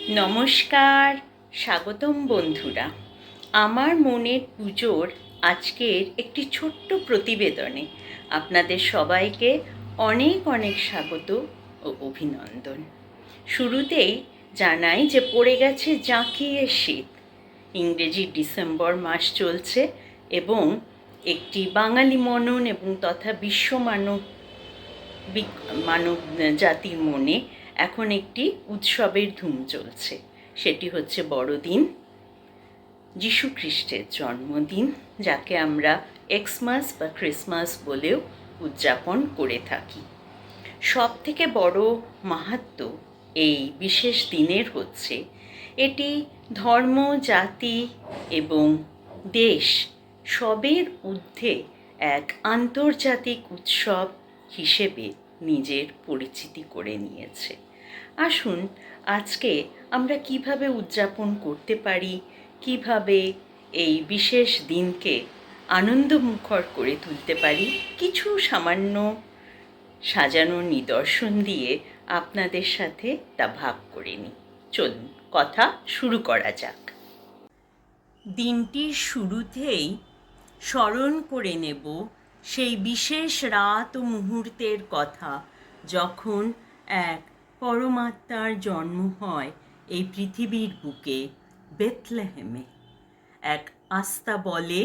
নমস্কার, স্বাগতম বন্ধুরা। আমার মনের পুজোর আজকের একটি ছোট্ট প্রতিবেদনে আপনাদের সবাইকে অনেক অনেক স্বাগত ও অভিনন্দন। শুরুতেই জানাই যে পড়ে গেছে জাঁকিয়ে শীত। ইংরেজি ডিসেম্বর মাস চলছে এবং একটি বাঙালি মনন এবং তথা মানব জাতির মনে এখন একটি উৎসবের ধুম চলছে। সেটি হচ্ছে বড়দিন, যীশু খ্রিস্টের জন্মদিন, যাকে আমরা এক্সমাস বা ক্রিসমাস বলেও উদযাপন করে থাকি। সব থেকে বড় মাহাত্ম্য এই বিশেষ দিনের হচ্ছে এটি ধর্ম, জাতি এবং দেশ সবের ঊর্ধ্বে এক আন্তর্জাতিক উৎসব হিসেবে নিজের পরিচিতি করে নিয়েছে। আসুন আজকে আমরা কিভাবে উদযাপন করতে পারি, কিভাবে এই বিশেষ দিনকে আনন্দমুখর করে তুলতে পারি, কিছু সামান্য সাজানো নিদর্শন দিয়ে আপনাদের সাথে তা ভাগ করে নিই। চলুন কথা শুরু করা যাক। দিনটির শুরুতেই স্মরণ করে নেব সেই বিশেষ রাত ও মুহূর্তের কথা, যখন এক পরমাত্মার জন্ম হয় এই পৃথিবীর বুকে, বেথলেহেমে। এক আস্থা বলে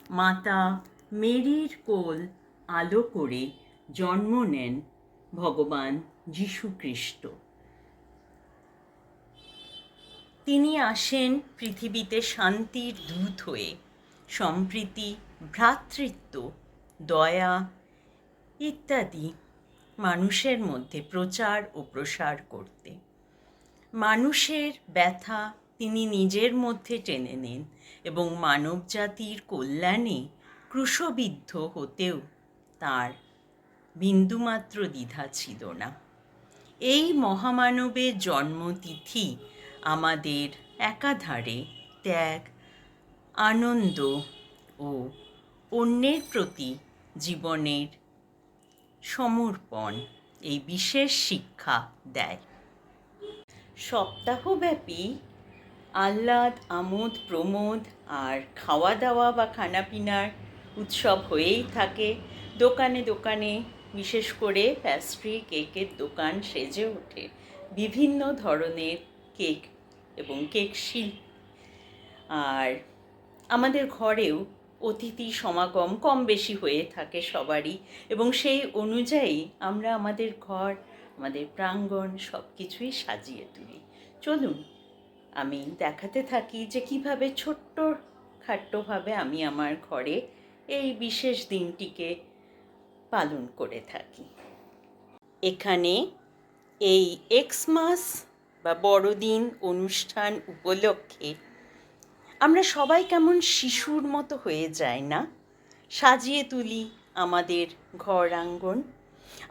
মাতা মেরির কোল আলো করে জন্ম নেন ভগবান যীশু খ্রিস্ট। তিনি আসেন পৃথিবীতে শান্তির দূত হয়ে, সম্প্রীতি, ভ্রাতৃত্ব, দয়া ইত্যাদি মানুষের মধ্যে প্রচার ও প্রসার করতে। মানুষের ব্যথা তিনি নিজের মধ্যে টেনে নেন এবং মানবজাতির কল্যাণে ক্রুশবিদ্ধ হতেও তার বিন্দুমাত্র দ্বিধা ছিল না। এই মহামানবের জন্মতিথি আমাদের একাধারে ত্যাগ, আনন্দ ও অন্যের প্রতি জীবনের সমর্পণ এই বিশেষ শিক্ষা দেয়। সপ্তাহব্যাপী আহ্লাদ, আমোদ, প্রমোদ আর খাওয়া দাওয়া বা খানাপিনার উৎসব হয়েই থাকে। দোকানে দোকানে বিশেষ করে প্যাস্ট্রি, কেকের দোকান সেজে ওঠে বিভিন্ন ধরনের কেক এবং কেক শিল্প। আর আমাদের ঘরেও অতিথি সমাগম কম বেশি হয়ে থাকে সবারই, এবং সেই অনুযায়ী আমরা আমাদের ঘর, আমাদের প্রাঙ্গণ সব কিছুই সাজিয়ে তুলি। চলুন আমি দেখাতে থাকি যে কিভাবে ছোট্ট খাট্টোভাবে আমি আমার ঘরে এই বিশেষ দিনটিকে পালন করে থাকি। এখানে এই এক্সমাস বা বড়দিন অনুষ্ঠান উপলক্ষে আমরা সবাই কেমন শিশুর মতো হয়ে যাই না? সাজিয়ে তুলি আমাদের ঘর আঙ্গন।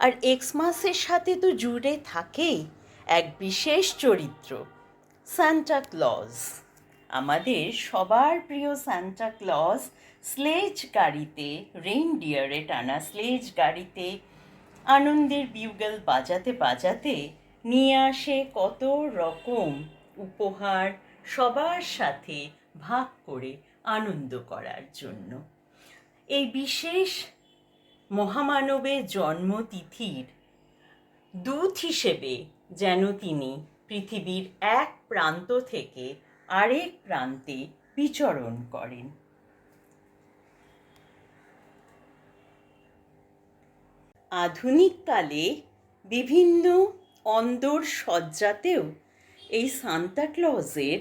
আর এক্সমাসের সাথে তো জুড়ে থাকেই এক বিশেষ চরিত্র, সান্টা ক্লজ। আমাদের সবার প্রিয় সান্টা ক্লজ স্লেজ গাড়িতে, রেইনডিয়ারে টানা স্লেজ গাড়িতে আনন্দের বিউগল বাজাতে বাজাতে নিয়ে আসে কত রকম উপহার সবার সাথে ভাগ করে আনন্দ করার জন্য। এই বিশেষ মহামানবের জন্মতিথির দূত হিসেবে যেন তিনি পৃথিবীর এক প্রান্ত থেকে আরেক প্রান্তে বিচরণ করেন। আধুনিককালে বিভিন্ন অন্দর সজ্জাতেও এই সান্তা ক্লজের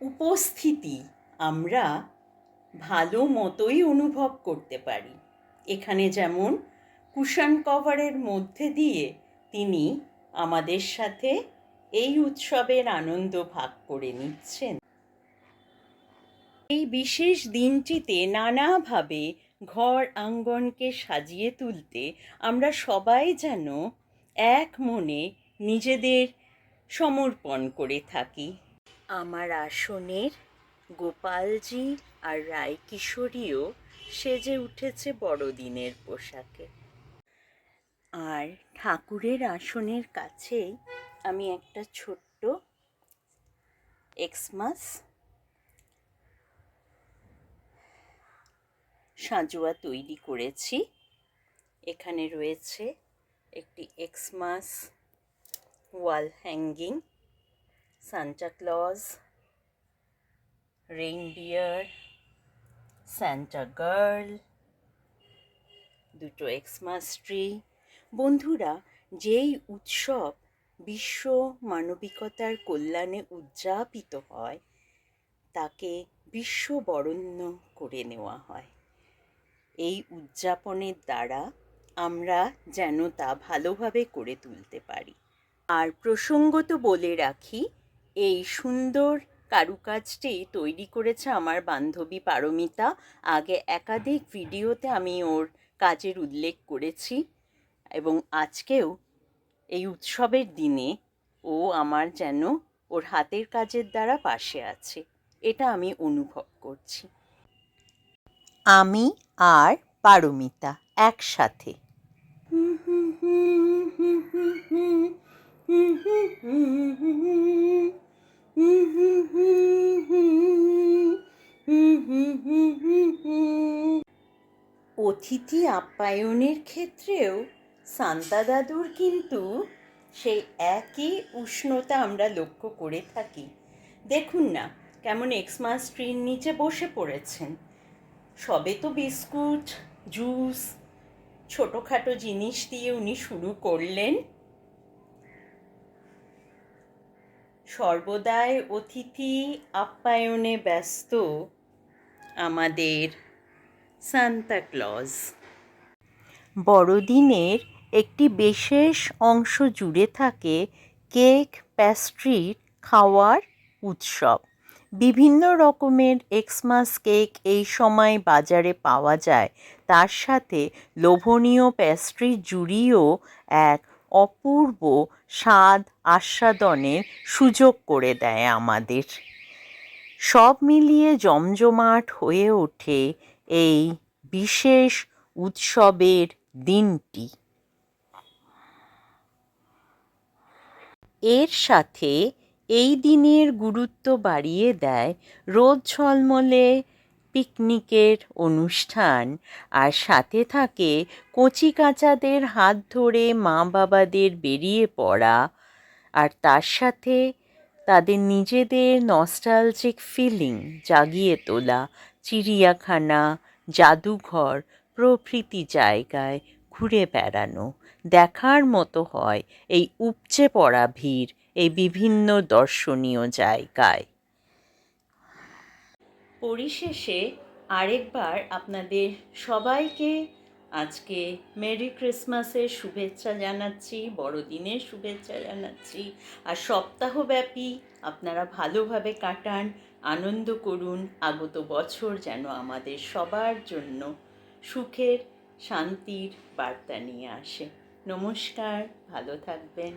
উপস্থিতি আমরা ভালো মতোই অনুভব করতে পারি। এখানে যেমন কুশন কভারের মধ্যে দিয়ে তিনি আমাদের সাথে এই উৎসবের আনন্দ ভাগ করে নিচ্ছেন। এই বিশেষ দিনটিতে নানাভাবে ঘর আঙ্গনকে সাজিয়ে তুলতে আমরা সবাই যেন এক মনে নিজেদের সমর্পণ করে থাকি। আমার আসনের গোপালজি আর রায়কিশোরীও সেজে উঠেছে বড়দিনের পোশাকে। আর ঠাকুরের আসনের কাছেই আমি একটা ছোট্ট এক্সমাস সাঁজোয়া তৈরি করেছি। এখানে রয়েছে একটি Xmas wall hanging, Santa Claus, reindeer, Santa girl, দুটো এক্সমাস ট্রি। বন্ধুরা, যেই উৎসব বিশ্ব মানবিকতার কল্যাণে উদযাপিত হয় তাকে বিশ্ব বরেণ্য করে নেওয়া হয়। এই উদযাপনের দ্বারা আমরা যেন তা ভালোভাবে করে তুলতে পারি। আর প্রসঙ্গত বলে রাখি, এই সুন্দর কারুকাজটি তৈরি করেছে আমার বান্ধবী পারমিতা। আগে একাধিক ভিডিওতে আমি ওর কাজের উল্লেখ করেছি এবং আজকেও এই উৎসবের দিনে ও আমার যেন ওর হাতের কাজের দ্বারা পাশে আছে, এটা আমি অনুভব করছি। আমি আর পারমিতা একসাথে। অতিথি আপ্যায়নের ক্ষেত্রেও সান্তা দাদুর কিন্তু সেই একই উষ্ণতা আমরা লক্ষ্য করে থাকি। দেখুন না কেমন এক্সমাস ট্রির নিচে বসে পড়েছেন। সবে তো বিস্কুট, জুস, ছোটোখাটো জিনিস দিয়ে উনি শুরু করলেন। সর্বদাই অতিথি আপ্যায়নে ব্যস্ত আমাদের সান্তা ক্লজ। বড়দিনের একটি বিশেষ অংশ জুড়ে থাকে কেক প্যাস্ট্রির খাওয়ার উৎসব। বিভিন্ন রকমের এক্সমাস কেক এই সময় বাজারে পাওয়া যায়। তার সাথে লোভনীয় প্যাস্ট্রির জুড়িও এক অপূর্ব স্বাদ আস্বাদনের সুযোগ করে দেয় আমাদের। সব মিলিয়ে জমজমাট হয়ে ওঠে এই বিশেষ উৎসবের দিনটি। এর সাথে এই দিনের গুরুত্ব বাড়িয়ে দেয় রোদ ঝলমলে পিকনিকের অনুষ্ঠান, আর সাথে থাকে কচিকাঁচাদের হাত ধরে মা বাবাদের বেরিয়ে পড়া, আর তার সাথে তাদের নিজেদের নস্টালজিক ফিলিং জাগিয়ে তোলা। চিড়িয়াখানা, জাদুঘর প্রভৃতি জায়গায় ঘুরে বেড়ানো দেখার মতো হয় এই উপচে পড়া ভিড় এই বিভিন্ন দর্শনীয় জায়গায়। পরিশেষে আরেকবার আপনাদের সবাইকে আজকে মেরি ক্রিসমাসের শুভেচ্ছা জানাচ্ছি, বড়দিনের শুভেচ্ছা জানাচ্ছি। আর সপ্তাহব্যাপী আপনারা ভালোভাবে কাটান, আনন্দ করুন। আগত বছর যেন আমাদের সবার জন্য সুখের, শান্তির বার্তা নিয়ে আসে। নমস্কার, ভালো থাকবেন।